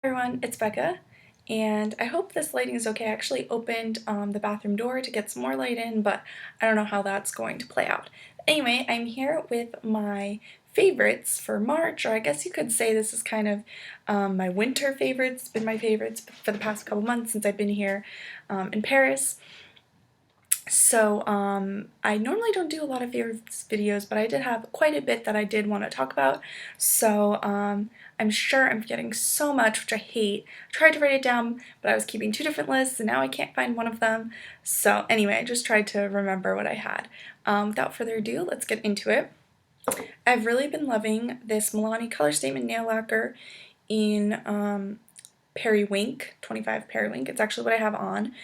Everyone, it's Becca, and I hope this lighting is okay. I actually opened the bathroom door to get some more light in, but I don't know how that's going to play out. Anyway, I'm here with my favorites for March, or I guess you could say this is kind of my winter favorites. It's been my favorites for the past couple months since I've been here in Paris. So I normally don't do a lot of favorites videos, but I did have quite a bit that I did want to talk about. So I'm sure I'm forgetting so much, which I hate. I tried to write it down, but I was keeping two different lists, and now I can't find one of them. So anyway, I just tried to remember what I had. Without further ado, let's get into it. I've really been loving this Milani Color Statement Nail Lacquer in peri-wink, 25 peri-wink. It's actually what I have on.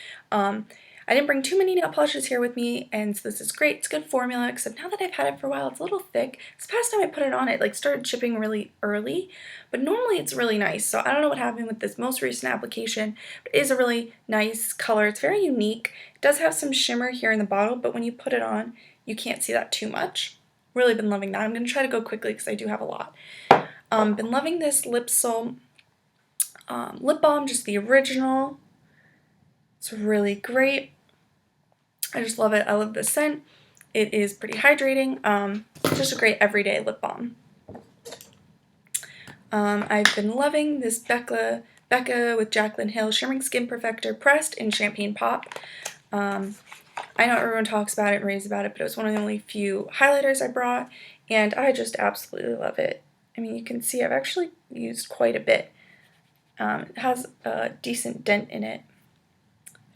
I didn't bring too many nail polishes here with me, and so this is great. It's good formula, except now that I've had it for a while, it's a little thick. This past time I put it on, it like started chipping really early, but normally it's really nice. So I don't know what happened with this most recent application, but it is a really nice color. It's very unique. It does have some shimmer here in the bottle, but when you put it on, you can't see that too much. Really been loving that. I'm going to try to go quickly because I do have a lot. Been loving this Soul Lip Balm, just the original. It's really great. I just love it. I love the scent. It is pretty hydrating. Just a great everyday lip balm. I've been loving this Becca with Jaclyn Hill Shimmering Skin Perfector pressed in Champagne Pop. I know everyone talks about it and raves about it, but it was one of the only few highlighters I brought, and I just absolutely love it. I mean, you can see I've actually used quite a bit. It has a decent dent in it.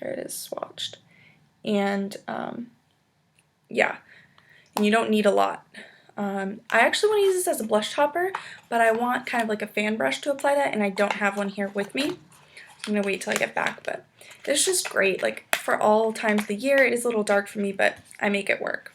There it is swatched. And yeah, and you don't need a lot. I actually want to use this as a blush topper, but I want kind of like a fan brush to apply that, and I don't have one here with me. I'm going to wait till I get back, but it's just great. Like, for all times of the year, it is a little dark for me, but I make it work.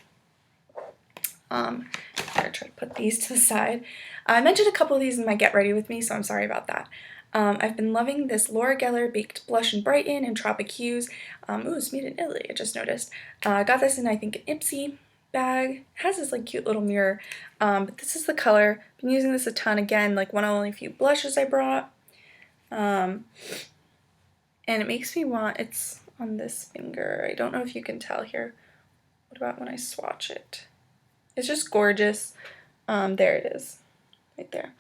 I'm going to try to put these to the side. I mentioned a couple of these in my Get Ready With Me, so I'm sorry about that. I've been loving this Laure Baked Blush in Brighten and Tropic Hues. Ooh, it's made in Italy, I just noticed. I got this in, I think, an Ipsy bag. It has this like cute little mirror, but this is the color. I've been using this a ton, again, like one of the only few blushes I brought. And it makes me want, it's on this finger. I don't know if you can tell here. What about when I swatch it? It's just gorgeous. There it is, right there.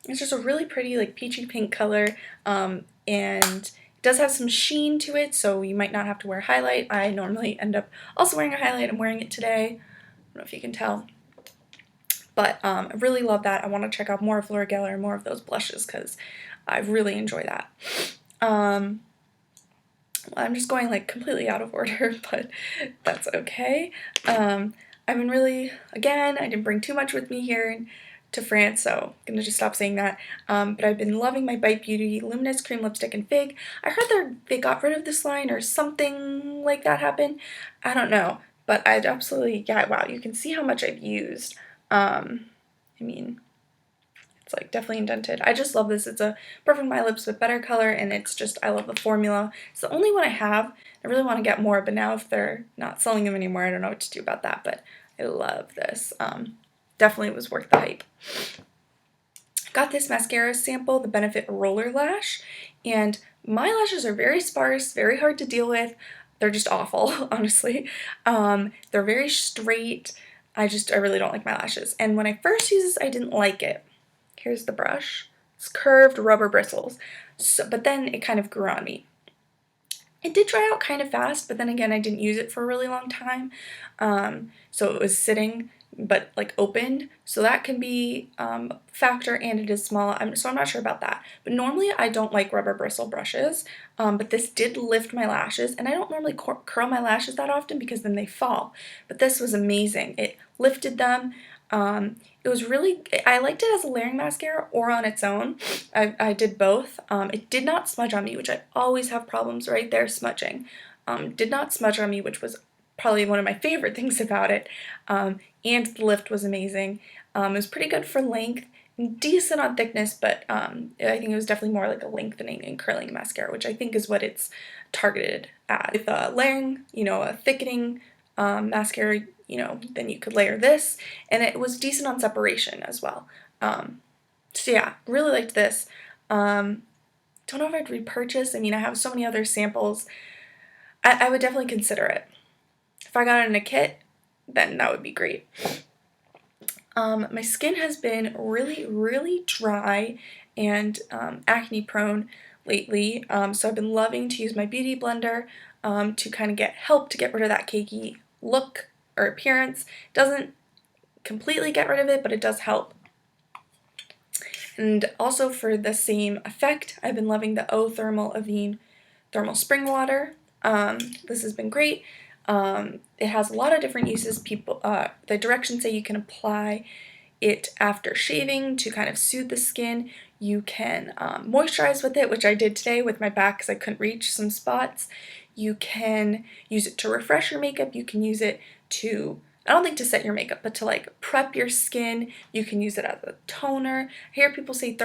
It's just a really pretty, like, peachy pink color, and it does have some sheen to it, so you might not have to wear highlight. I normally end up also wearing a highlight. I'm wearing it today. I don't know if you can tell. But I really love that. I want to check out more of Laure and more of those blushes because I really enjoy that. I'm just going, like, completely out of order, but that's okay. I've been really, again, I didn't bring too much with me here to France, so I'm gonna just stop saying that. But I've been loving my Bite Beauty Luminous Cream Lipstick in Fig. I heard they got rid of this line or something like that happened. I don't know, but I'd absolutely, yeah, wow, you can see how much I've used. I mean, it's like definitely indented. I just love this. It's a Perfect My Lips with better color, and it's just, I love the formula. It's the only one I have. I really want to get more, but now if they're not selling them anymore, I don't know what to do about that, but I love this. Definitely was worth the hype. Got this mascara sample, the Benefit Roller Lash, and my lashes are very sparse, very hard to deal with. They're just awful, honestly. They're very straight. I really don't like my lashes. And when I first used this, I didn't like it. Here's the brush. It's curved rubber bristles. But then it kind of grew on me. It did dry out kind of fast, but then again, I didn't use it for a really long time. So it was sitting, but like opened, so that can be a factor, and it is small, so I'm not sure about that. But normally I don't like rubber bristle brushes, but this did lift my lashes, and I don't normally curl my lashes that often because then they fall, but this was amazing. It lifted them. It was really, I liked it as a layering mascara or on its own. I did both. It did not smudge on me, which I always have problems right there smudging. Did not smudge on me, which was probably one of my favorite things about it. And the lift was amazing. It was pretty good for length, decent on thickness, but I think it was definitely more like a lengthening and curling mascara, which I think is what it's targeted at. With layering, you know, a thickening mascara, you know, then you could layer this, and it was decent on separation as well. So yeah, really liked this. don't know if I'd repurchase. I mean, I have so many other samples. I would definitely consider it. If I got it in a kit, then that would be great. My skin has been really dry and acne prone lately, so I've been loving to use my beauty blender to kind of help to get rid of that cakey look or appearance. Doesn't completely get rid of it, but it does help. And also for the same effect, I've been loving the Avène Thermal Spring Water. This has been great. It has a lot of different uses. The directions say you can apply it after shaving to kind of soothe the skin. You can moisturize with it, which I did today with my back because I couldn't reach some spots. You can use it to refresh your makeup. You can use it to, I don't think to set your makeup, but to like prep your skin. You can use it as a toner. I hear people say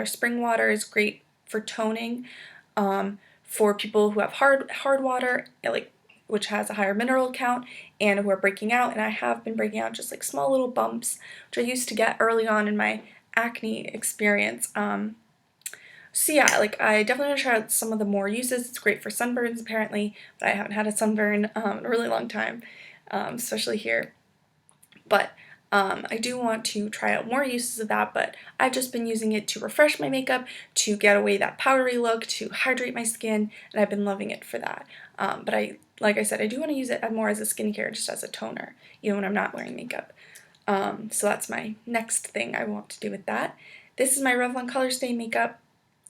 spring water is great for toning. For people who have hard water, which has a higher mineral count, and who are breaking out, and I have been breaking out just like small little bumps, which I used to get early on in my acne experience. So yeah, like I definitely want to try out some of the more uses. It's great for sunburns apparently, but I haven't had a sunburn in a really long time, especially here. But I do want to try out more uses of that, but I've just been using it to refresh my makeup, to get away that powdery look, to hydrate my skin, and I've been loving it for that. But like I said, I do want to use it more as a skincare, just as a toner, even when I'm not wearing makeup. So that's my next thing I want to do with that. This is my Revlon Colorstay makeup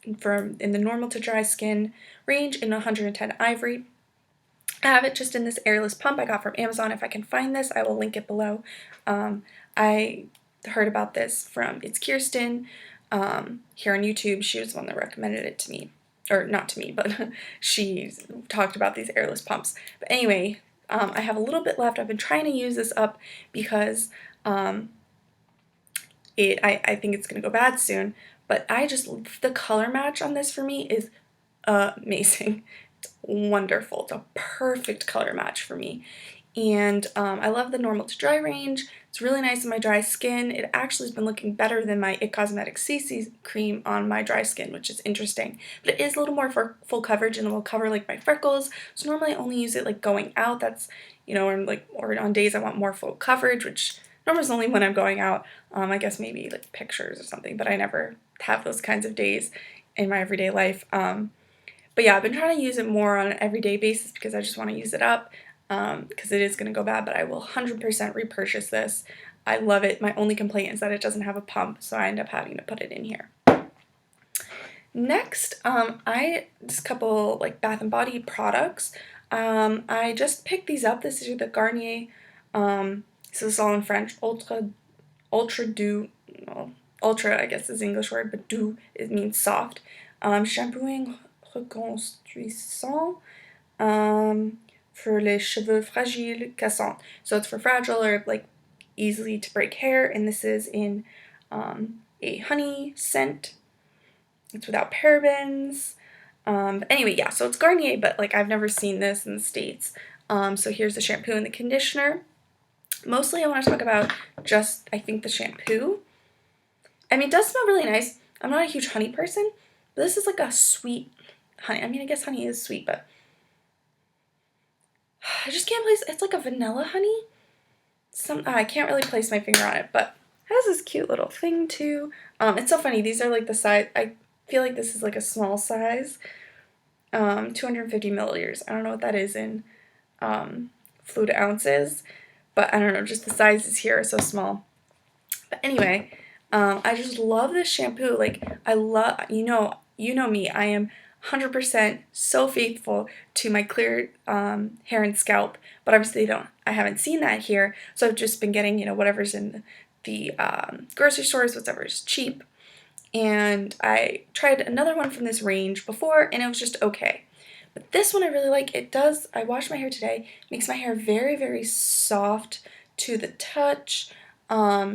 in the normal to dry skin range in 110 Ivory. I have it just in this airless pump I got from Amazon. If I can find this, I will link it below. I heard about this from Kirsten here on YouTube. She was the one that recommended it to me. Or not to me, but she talked about these airless pumps. But anyway, I have a little bit left. I've been trying to use this up because I think it's going to go bad soon. But the color match on this for me is amazing. Wonderful. It's a perfect color match for me. And I love the normal to dry range. It's really nice on my dry skin. It actually has been looking better than my IT Cosmetics CC cream on my dry skin, which is interesting. But it is a little more for full coverage, and it will cover like my freckles. So normally I only use it like going out. That's, or on days I want more full coverage, which normally is only when I'm going out. I guess maybe like pictures or something, but I never have those kinds of days in my everyday life. But yeah, I've been trying to use it more on an everyday basis because I just want to use it up because it is going to go bad, but I will 100% repurchase this. I love it. My only complaint is that it doesn't have a pump, so I end up having to put it in here. Next, just a couple like Bath & Body products. I just picked these up. This is the Garnier, this is all in French, Ultra Doux, well, Ultra I guess is the English word, but Doux, it means soft. Shampoo and Conditioner for les cheveux fragiles cassants. So it's for fragile or like easily to break hair, and this is in a honey scent. It's without parabens. But anyway, yeah, so it's Garnier, but like I've never seen this in the States. So here's the shampoo and the conditioner. Mostly I want to talk about just, I think, the shampoo. I mean, it does smell really nice. I'm not a huge honey person, but this is like a sweet honey. I mean, I guess honey is sweet, but I just can't place, it's like a vanilla honey. I can't really place my finger on it, but it has this cute little thing too. It's so funny. These are like the size, I feel like this is like a small size. 250 milliliters. I don't know what that is in fluid ounces, but I don't know, just the sizes here are so small. But anyway, I just love this shampoo. Like, I love, you know me, I am 100% so faithful to my clear hair and scalp, but obviously I haven't seen that here, so I've just been getting, whatever's in the grocery stores, whatever's cheap. And I tried another one from this range before, and it was just okay. But this one I really like. I washed my hair today, makes my hair very soft to the touch. Yeah,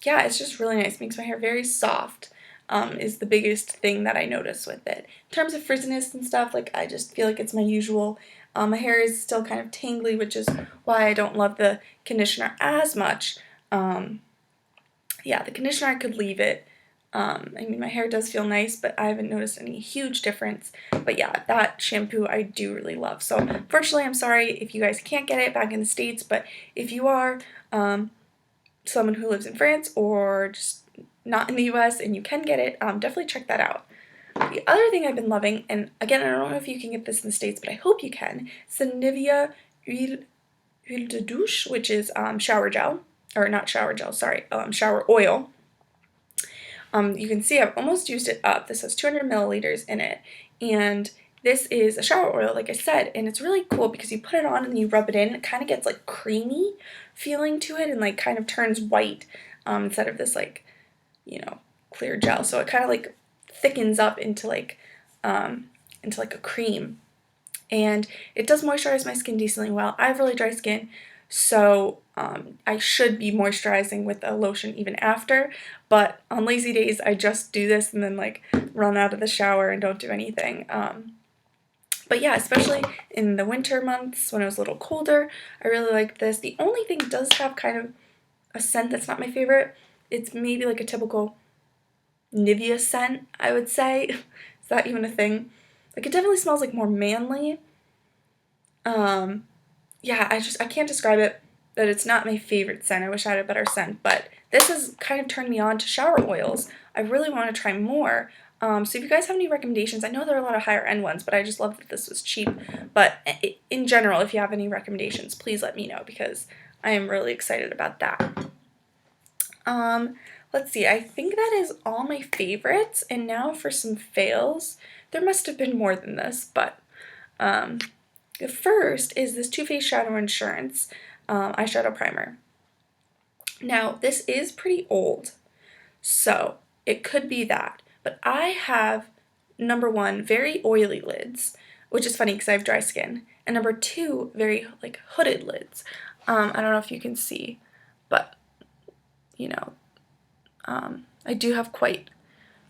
it's just really nice. Makes my hair very soft, is the biggest thing that I notice with it. In terms of frizziness and stuff, like I just feel like it's my usual. My hair is still kind of tangly, which is why I don't love the conditioner as much. Yeah, the conditioner I could leave it. I mean, my hair does feel nice, but I haven't noticed any huge difference. But yeah, that shampoo I do really love. So unfortunately, I'm sorry if you guys can't get it back in the States, but if you are someone who lives in France or just not in the US and you can get it, definitely check that out. The other thing I've been loving, and again, I don't know if you can get this in the States, but I hope you can, it's the Nivea Huile de Douche, which is shower gel, or not shower gel, sorry, shower oil. You can see I've almost used it up. This has 200 milliliters in it, and this is a shower oil, like I said, and it's really cool because you put it on and you rub it in, and it kind of gets like creamy feeling to it and like kind of turns white instead of this like, you know, clear gel. So it kind of like thickens up into like a cream, and it does moisturize my skin decently well. I have really dry skin, so I should be moisturizing with a lotion even after, but on lazy days I just do this and then like run out of the shower and don't do anything. But yeah, especially in the winter months when it was a little colder, I really like this. The only thing, it does have kind of a scent that's not my favorite. It's maybe like a typical Nivea scent, I would say. Is that even a thing? Like, it definitely smells like more manly. Yeah, I can't describe it, that it's not my favorite scent. I wish I had a better scent, but this has kind of turned me on to shower oils. I really want to try more. So if you guys have any recommendations, I know there are a lot of higher end ones, but I just love that this was cheap. But in general, if you have any recommendations, please let me know because I am really excited about that. Let's see, I think that is all my favorites, and now for some fails. There must have been more than this, but the first is this Too Faced Shadow Insurance eyeshadow primer. Now, this is pretty old, so it could be that, but I have, number one, very oily lids, which is funny because I have dry skin, and number two, very like hooded lids. I don't know if you can see, but you know, I do have quite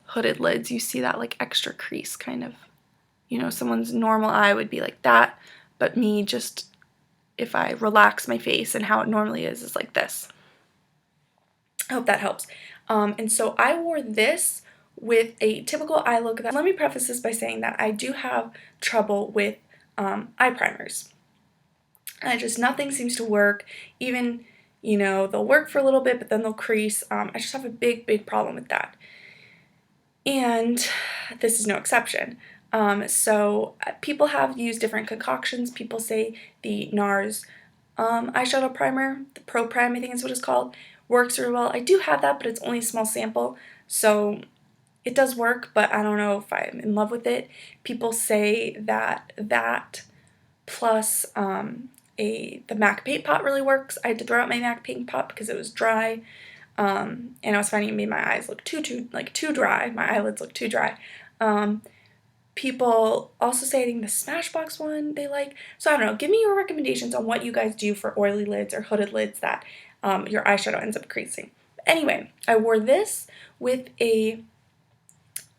hooded lids. You see that like extra crease kind of, you know, someone's normal eye would be like that, but me, just if I relax my face and how it normally is like this. I hope that helps. And so I wore this with a typical eye look. Let me preface this by saying that I do have trouble with eye primers. Nothing seems to work. Even, you know, they'll work for a little bit, but then they'll crease. I just have a big problem with that. And this is no exception. So people have used different concoctions. People say the NARS eyeshadow primer, the Pro Prime I think is what it's called, works really well. I do have that, but it's only a small sample, so it does work, but I don't know if I'm in love with it. People say that plus the MAC paint pot really works. I had to throw out my MAC paint pot because it was dry, and I was finding it made my eyes look too dry. My eyelids look too dry. People also say I think the Smashbox one they like. So I don't know. Give me your recommendations on what you guys do for oily lids or hooded lids that your eyeshadow ends up creasing. But anyway, I wore this with a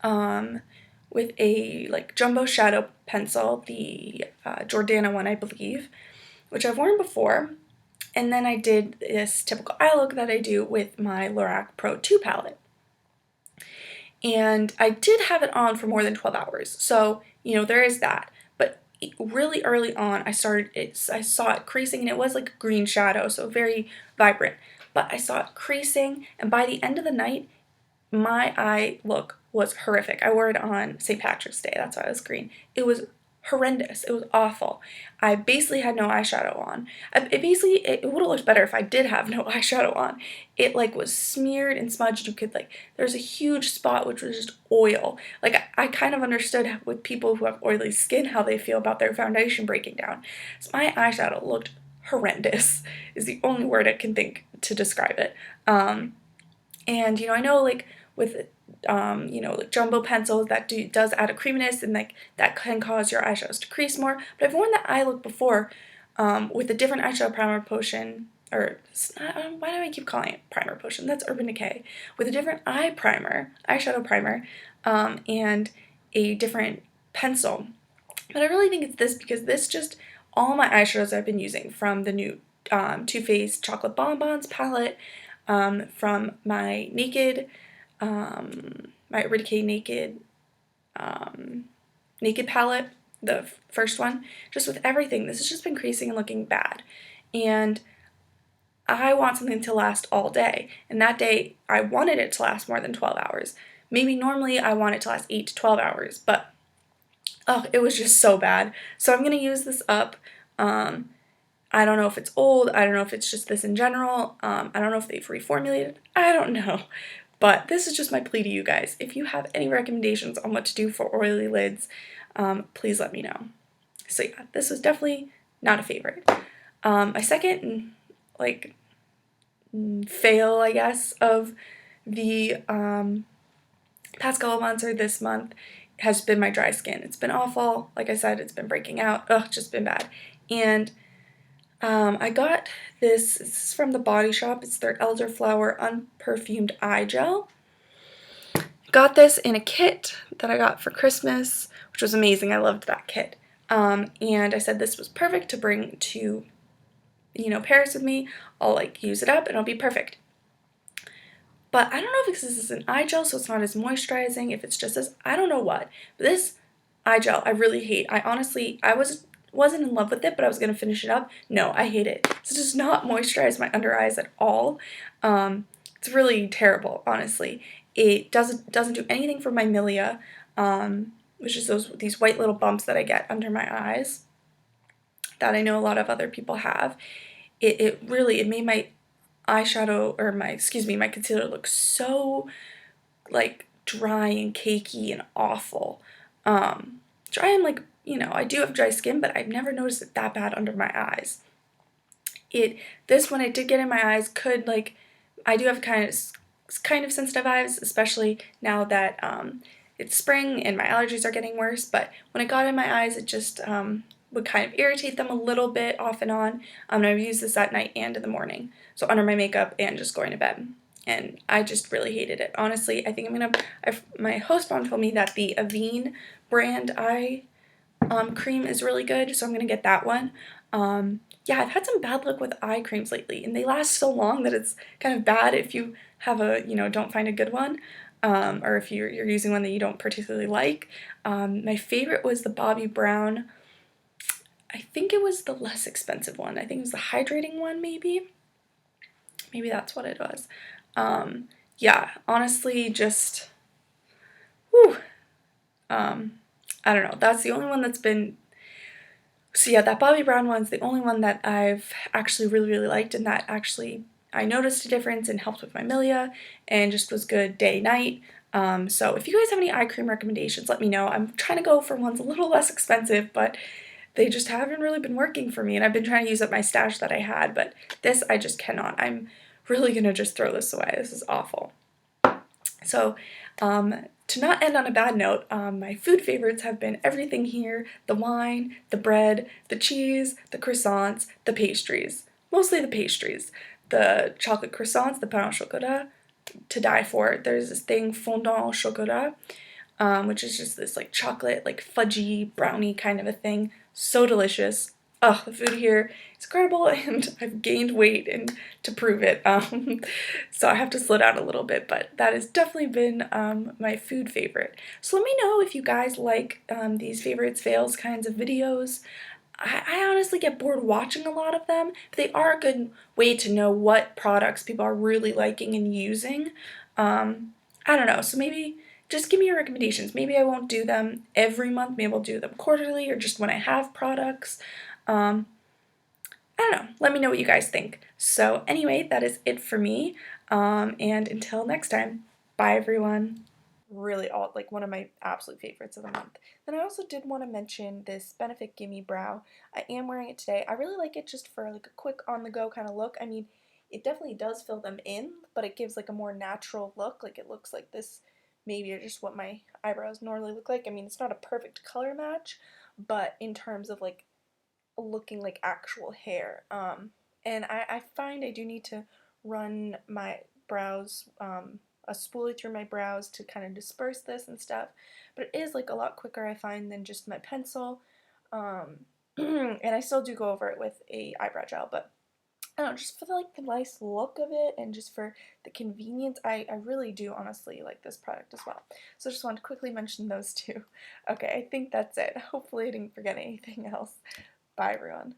like jumbo shadow pencil, the Jordana one I believe, which I've worn before. And then I did this typical eye look that I do with my Lorac Pro 2 palette. And I did have it on for more than 12 hours. So, you know, there is that. But really early on, I saw it creasing, and it was like a green shadow, so very vibrant. But I saw it creasing, and by the end of the night, my eye look was horrific. I wore it on St. Patrick's Day. That's why it was green. It was horrendous. It was awful. I basically had no eyeshadow on. It would have looked better if I did have no eyeshadow on. It like was smeared and smudged. You could like, there's a huge spot which was just oil. Like I kind of understood with people who have oily skin how they feel about their foundation breaking down. So my eyeshadow looked horrendous is the only word I can think to describe it. And you know, I know like with you know, like jumbo pencils that does add a creaminess, and like that can cause your eyeshadows to crease more. But I've worn that eye look before with a different eyeshadow primer potion, or why do I keep calling it primer potion? That's Urban Decay. With a different eyeshadow primer, and a different pencil. But I really think it's this because this just, all my eyeshadows I've been using from the new Too Faced Chocolate Bonbons palette, from my Naked my Urban Decay Naked palette, the first one. Just with everything, this has just been creasing and looking bad. And I want something to last all day. And that day, I wanted it to last more than 12 hours. Maybe normally I want it to last 8 to 12 hours, but oh, it was just so bad. So I'm going to use this up. I don't know if it's old. I don't know if it's just this in general. I don't know if they've reformulated. I don't know. But this is just my plea to you guys. If you have any recommendations on what to do for oily lids, please let me know. So yeah, this was definitely not a favorite. My second, like, fail, I guess, of the past couple months or this month has been my dry skin. It's been awful. Like I said, it's been breaking out. Ugh, just been bad. And I got this is from the Body Shop. It's their Elderflower Unperfumed Eye Gel. Got this in a kit that I got for Christmas, which was amazing. I loved that kit. And I said this was perfect to bring to, Paris with me. I'll like use it up and it'll be perfect. But I don't know if this is an eye gel, so it's not as moisturizing, if it's just this, I don't know what. But this eye gel, I really hate. I wasn't in love with it, but I was going to finish it up. No, I hate it. This does not moisturize my under eyes at all. It's really terrible, honestly. It doesn't do anything for my milia, which is these white little bumps that I get under my eyes that I know a lot of other people have. It made my eyeshadow, or my concealer look so like dry and cakey and awful. Dry and like, I do have dry skin, but I've never noticed it that bad under my eyes. This one I did get in my eyes could like, I do have kind of sensitive eyes, especially now that it's spring and my allergies are getting worse, but when it got in my eyes, it just would kind of irritate them a little bit off and on. And I would use this at night and in the morning, so under my makeup and just going to bed. And I just really hated it. Honestly, I think my host mom told me that the Avène brand eye cream is really good, so I'm going to get that one. Yeah, I've had some bad luck with eye creams lately, and they last so long that it's kind of bad if you have don't find a good one, or if you're using one that you don't particularly like. My favorite was the Bobbi Brown. I think it was the less expensive one. I think it was the hydrating one, maybe. Maybe that's what it was. Yeah, honestly, just, whew. I don't know. That's the only one that's been. So yeah, that Bobbi Brown one's the only one that I've actually really, really liked, and that actually I noticed a difference and helped with my milia, and just was good day, night. So if you guys have any eye cream recommendations, let me know. I'm trying to go for ones a little less expensive, but they just haven't really been working for me, and I've been trying to use up my stash that I had, but this I just cannot. I'm really gonna just throw this away. This is awful. So, to not end on a bad note, my food favorites have been everything here: the wine, the bread, the cheese, the croissants, the pastries. Mostly the pastries. The chocolate croissants, the pain au chocolat, to die for. There's this thing, fondant au chocolat, which is just this like chocolate, like fudgy, brownie kind of a thing. So delicious. Oh, the food here is incredible, and I've gained weight and to prove it. So I have to slow down a little bit, but that has definitely been my food favorite. So let me know if you guys like these favorites, fails kinds of videos. I honestly get bored watching a lot of them, but they are a good way to know what products people are really liking and using. I don't know, so maybe just give me your recommendations. Maybe I won't do them every month, maybe I'll do them quarterly or just when I have products. I don't know, let me know what you guys think. So anyway, that is it for me, and until next time, bye everyone. Really all like one of my absolute favorites of the month. Then I also did want to mention this Benefit Gimme Brow. I am wearing it today. I really like it just for like a quick on the go kind of look. I mean, it definitely does fill them in, but it gives like a more natural look. Like it looks like this maybe just what my eyebrows normally look like. I mean, it's not a perfect color match, but in terms of like looking like actual hair. And I find I do need to run my brows, a spoolie through my brows to kind of disperse this and stuff, but it is like a lot quicker I find than just my pencil. And I still do go over it with a eyebrow gel, but I don't know, just for the, like, the nice look of it and just for the convenience, I really do honestly like this product as well. So I just wanted to quickly mention those two. Okay, I think that's it. Hopefully I didn't forget anything else. Bye everyone.